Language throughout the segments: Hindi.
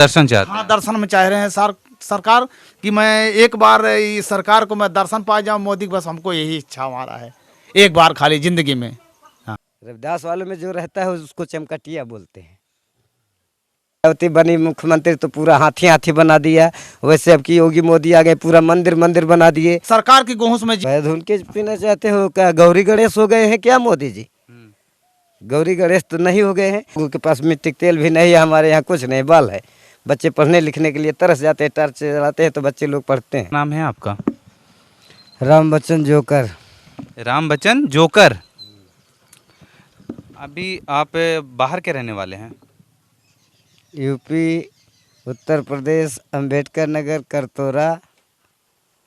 दर्शन चाहते हाँ हैं। दर्शन में चाह रहे हैं सरकार कि मैं एक बार इस सरकार को मैं दर्शन पा जाऊं मोदी की, बस हमको यही इच्छा हमारा है एक बार खाली जिंदगी में। हाँ रविदास वालों में जो रहता है उसको चमकटिया बोलते हैं। मायावती बनी मुख्यमंत्री तो पूरा हाथी हाथी बना दिया, वैसे अब की योगी मोदी आ गए पूरा मंदिर मंदिर बना दिए। सरकार की गोहुस में पैर धुल के पीना चाहते हो क्या? गौरी गणेश हो गए हैं क्या मोदी जी? गौरी गणेश तो नहीं हो गए हैं। उनके पास मिट्टी तेल भी नहीं है, हमारे यहाँ कुछ नहीं, बाल है। बच्चे पढ़ने लिखने के लिए तरस जाते हैं, टर्च चलाते हैं तो बच्चे लोग पढ़ते हैं। नाम है आपका? राम बच्चन जोकर। राम बच्चन जोकर। अभी आप बाहर के रहने वाले हैं? यूपी, उत्तर प्रदेश, अंबेडकर नगर, करतौरा।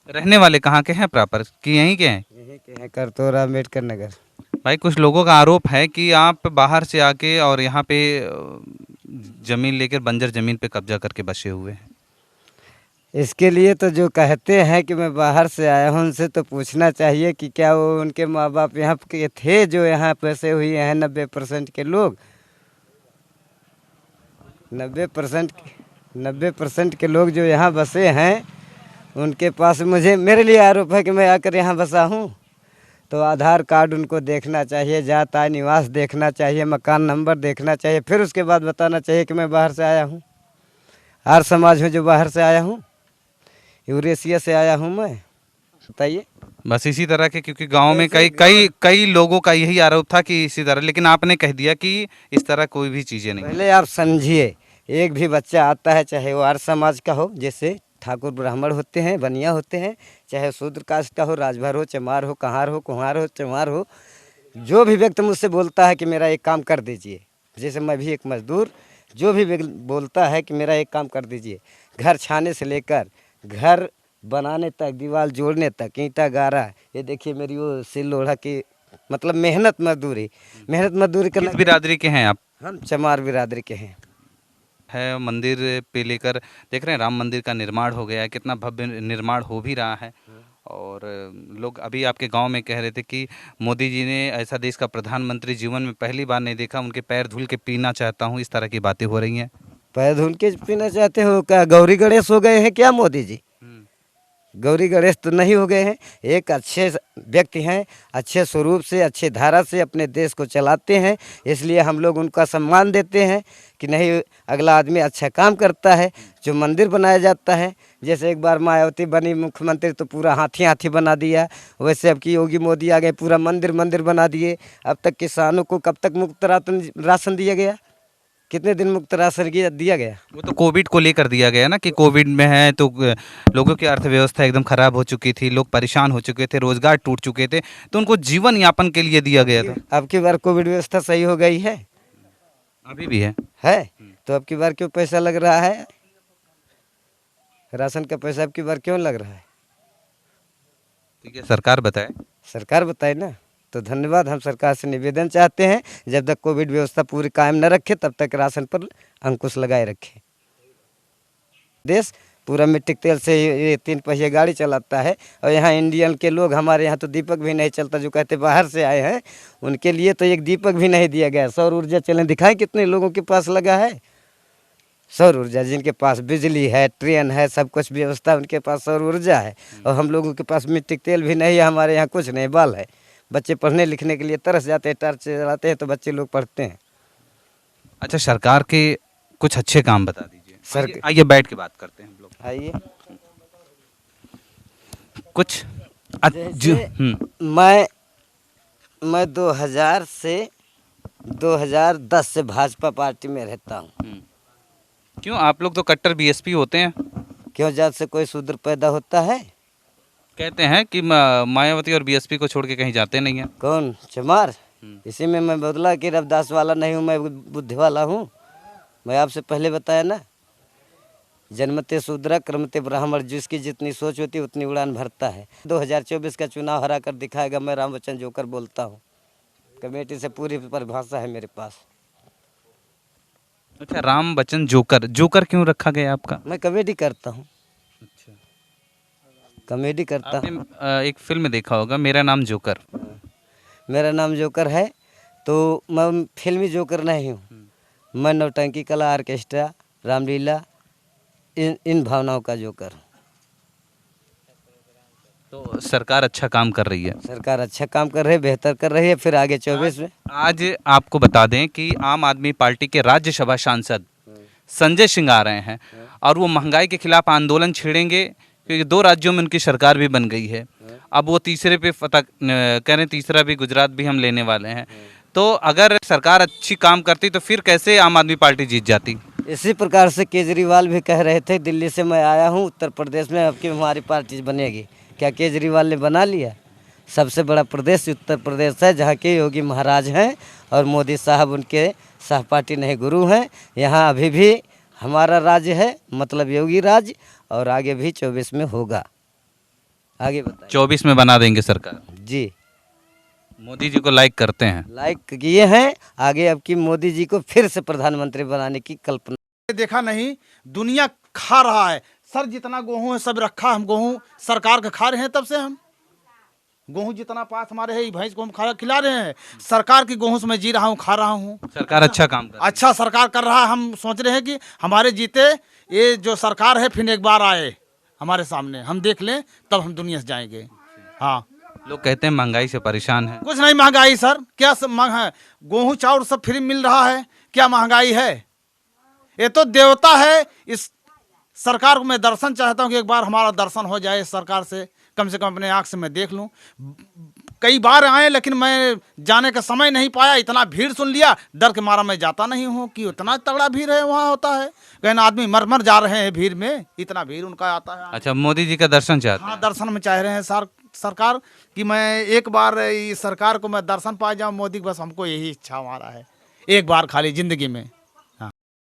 रहने वाले कहाँ के हैं प्रॉपर, कि यहीं के हैं? यहीं के हैं, करतौरा अंबेडकर नगर। भाई कुछ लोगों का आरोप है कि आप बाहर से आके और यहाँ पे जमीन लेकर बंजर जमीन पे कब्जा करके बसे हुए हैं। इसके लिए तो जो कहते हैं कि मैं बाहर से आया हूँ उनसे तो पूछना चाहिए कि क्या वो उनके माँ बाप यहाँ के थे जो यहाँ पैसे हुए हैं। 90% के लोग 90% के लोग जो यहाँ बसे हैं उनके पास मेरे लिए आरोप है कि मैं आकर यहाँ बसा हूँ। तो आधार कार्ड उनको देखना चाहिए, जात आय निवास देखना चाहिए, मकान नंबर देखना चाहिए, फिर उसके बाद बताना चाहिए कि मैं बाहर से आया हूँ। आर्य समाज में जो बाहर से आया हूँ, यूरेशिया से आया हूँ मैं। बताइए। बस इसी तरह के, क्योंकि गांव में कई लोगों का यही आरोप था कि इसी तरह, लेकिन आपने कह दिया कि इस तरह कोई भी चीज़ें नहीं। पहले आप समझिए, एक भी बच्चा आता है चाहे वो आर्य समाज का हो, जैसे ठाकुर ब्राह्मण होते हैं, बनिया होते हैं, चाहे शूद्र कास्ट का हो, राजभर हो, चमार हो, कहार हो, कुम्हार हो, चमार हो, जो भी व्यक्ति मुझसे बोलता है कि मेरा एक काम कर दीजिए, जैसे मैं भी एक मजदूर, जो भी बोलता है कि मेरा एक काम कर दीजिए, घर छाने से लेकर घर बनाने तक, दीवार जोड़ने तक, ईंटा गारा, ये देखिए मेरी वो सिल लोढ़ा की मतलब मेहनत मजदूरी करना। किस बिरादरी के हैं आप? हम चमार बिरादरी के हैं। है मंदिर पे लेकर देख रहे हैं, राम मंदिर का निर्माण हो गया है, कितना भव्य निर्माण हो भी रहा है। और लोग अभी आपके गांव में कह रहे थे कि मोदी जी ने ऐसा देश का प्रधानमंत्री जीवन में पहली बार नहीं देखा, उनके पैर धुल के पीना चाहता हूं, इस तरह की बातें हो रही हैं। पैर धुल के पीना चाहते हो क्या? गौरी गणेश हो गए हैं क्या मोदी जी? गौरी गणेश तो नहीं हो गए हैं। एक अच्छे व्यक्ति हैं, अच्छे स्वरूप से, अच्छे धारा से अपने देश को चलाते हैं, इसलिए हम लोग उनका सम्मान देते हैं कि नहीं, अगला आदमी अच्छा काम करता है। जो मंदिर बनाया जाता है, जैसे एक बार मायावती बनी मुख्यमंत्री तो पूरा हाथी हाथी बना दिया, वैसे अब की योगी मोदी आ गए पूरा मंदिर मंदिर बना दिए। अब तक किसानों को कब तक मुफ्त राशन दिया गया? कितने दिन मुफ्त राशन दिया गया? वो तो कोविड को लेकर दिया गया ना, कि कोविड में है तो लोगों की अर्थव्यवस्था एकदम खराब हो चुकी थी, लोग परेशान हो चुके थे, रोजगार टूट चुके थे, तो उनको जीवन यापन के लिए दिया गया था। अब की बार कोविड व्यवस्था सही हो गई है? अभी भी है। तो अब की बार क्यों पैसा लग रहा है? राशन का पैसा अब की बार क्यों लग रहा है? तो ये सरकार बताए। सरकार बताए ना। तो धन्यवाद, हम सरकार से निवेदन चाहते हैं जब तक कोविड व्यवस्था पूरी कायम न रखे तब तक राशन पर अंकुश लगाए रखे। देश पूरा मिट्टी तेल से ये 3 पहिया गाड़ी चलाता है, और यहाँ इंडियन के लोग, हमारे यहाँ तो दीपक भी नहीं चलता, जो कहते बाहर से आए हैं उनके लिए तो एक दीपक भी नहीं दिया गया। सौर ऊर्जा चैनल दिखाएं कितने लोगों के पास लगा है सौर ऊर्जा, जिनके पास बिजली है, ट्रेन है, सब कुछ व्यवस्था उनके पास सौर ऊर्जा है, और हम लोगों के पास मिट्टी तेल भी नहीं है, हमारे यहाँ कुछ नहीं, बाल है। बच्चे पढ़ने लिखने के लिए तरस जाते हैं, टर्च चलाते हैं तो बच्चे लोग पढ़ते हैं। अच्छा, सरकार के कुछ अच्छे काम बता दीजिए। सर आइए बैठ के बात करते हैं हम लोग। आइए। कुछ मैं 2000 से 2010 से भाजपा पार्टी में रहता हूँ। क्यों, आप लोग तो कट्टर बीएसपी होते हैं। क्यों जात से कोई शूद्र पैदा होता है? कहते हैं कि मायावती और बीएसपी को छोड़ के कहीं जाते नहीं हैं। कौन? चमार। इसी में मैं बदला कि रविदास वाला नहीं हूँ, मैं बुद्धि वाला हूँ। मैं आपसे पहले बताया ना, जन्मते शूद्र कर्मते ब्राह्मण, जिसकी जितनी सोच होती है उतनी उड़ान भरता है। 2024 का चुनाव हरा कर दिखाएगा। मैं राम बच्चन जोकर बोलता हूँ। कमेटी से पूरी परिभाषा है मेरे पास। अच्छा, राम बच्चन जोकर, जोकर क्यों रखा गया आपका? मैं कमेटी करता हूँ। अच्छा, कमेटी करता हूँ। आपने एक फिल्म देखा होगा, मेरा नाम जोकर। मेरा नाम जोकर है, तो मैं फिल्मी जोकर नहीं हूँ। मैं नौटंकी कला, ऑर्केस्ट्रा, रामलीला, इन भावनाओं का जोकर। तो सरकार अच्छा काम कर रही है। सरकार अच्छा काम कर रही है, बेहतर कर रही है। फिर आगे 24 में आज आपको बता दें कि आम आदमी पार्टी के राज्यसभा सांसद संजय सिंह आ रहे हैं और वो महंगाई के खिलाफ आंदोलन छेड़ेंगे, क्योंकि 2 राज्यों में उनकी सरकार भी बन गई है। अब वो तीसरे पे कह रहे हैं, तीसरा भी गुजरात भी हम लेने वाले हैं। तो अगर सरकार अच्छी काम करती तो फिर कैसे आम आदमी पार्टी जीत जाती? इसी प्रकार से केजरीवाल भी कह रहे थे, दिल्ली से मैं आया हूँ, उत्तर प्रदेश में अब की हमारी पार्टी बनेगी। क्या केजरीवाल ने बना लिया? सबसे बड़ा प्रदेश उत्तर प्रदेश है, जहाँ के योगी महाराज हैं और मोदी साहब उनके सहपाठी नहीं गुरु हैं। यहाँ अभी भी हमारा राज्य है, मतलब योगी राज, और आगे भी 24 में होगा। आगे बताइए। 24 में बना देंगे सरकार। जी, मोदी जी को लाइक करते हैं। लाइक किए हैं। आगे अब की मोदी जी को फिर से प्रधानमंत्री बनाने की कल्पना। देखा नहीं, दुनिया खा रहा है सर, जितना गेहूं है सब रखा, हम गेहूं सरकार का खा रहे हैं। तब से हम गेहूं जितना पास हमारे है, भैंस को हम खिला रहे हैं। सरकार की गेहूं से मैं जी रहा हूं, खा रहा हूं। सरकार अच्छा काम कर रही है। अच्छा सरकार कर रहा है। हम सोच रहे हैं कि हमारे जीते ये जो सरकार है फिर एक बार आए हमारे सामने, हम देख लें, तब हम दुनिया से जाएंगे। हाँ, लोग कहते हैं महंगाई से परेशान है। कुछ नहीं महंगाई सर, क्या सब है, गेहूं चाउर सब फ्री मिल रहा है, क्या महंगाई है? ये तो देवता है। इस सरकार को मैं दर्शन चाहता हूँ कि एक बार हमारा दर्शन हो जाए सरकार से, कम अपने आँख से मैं देख लूँ। कई बार आए लेकिन मैं जाने का समय नहीं पाया, इतना भीड़ सुन लिया, डर के मारा मैं जाता नहीं हूँ कि इतना तगड़ा भीड़ है वहाँ होता है। कहीं आदमी मर जा रहे हैं भीड़ में, इतना भीड़ उनका आता है। अच्छा, मोदी जी का दर्शन चाहते हैं। हाँ, दर्शन में चाह रहे हैं सरकार कि मैं एक बार इस सरकार को मैं दर्शन पा जाऊँ मोदी, बस हमको यही इच्छा हमारा है, एक बार खाली जिंदगी में।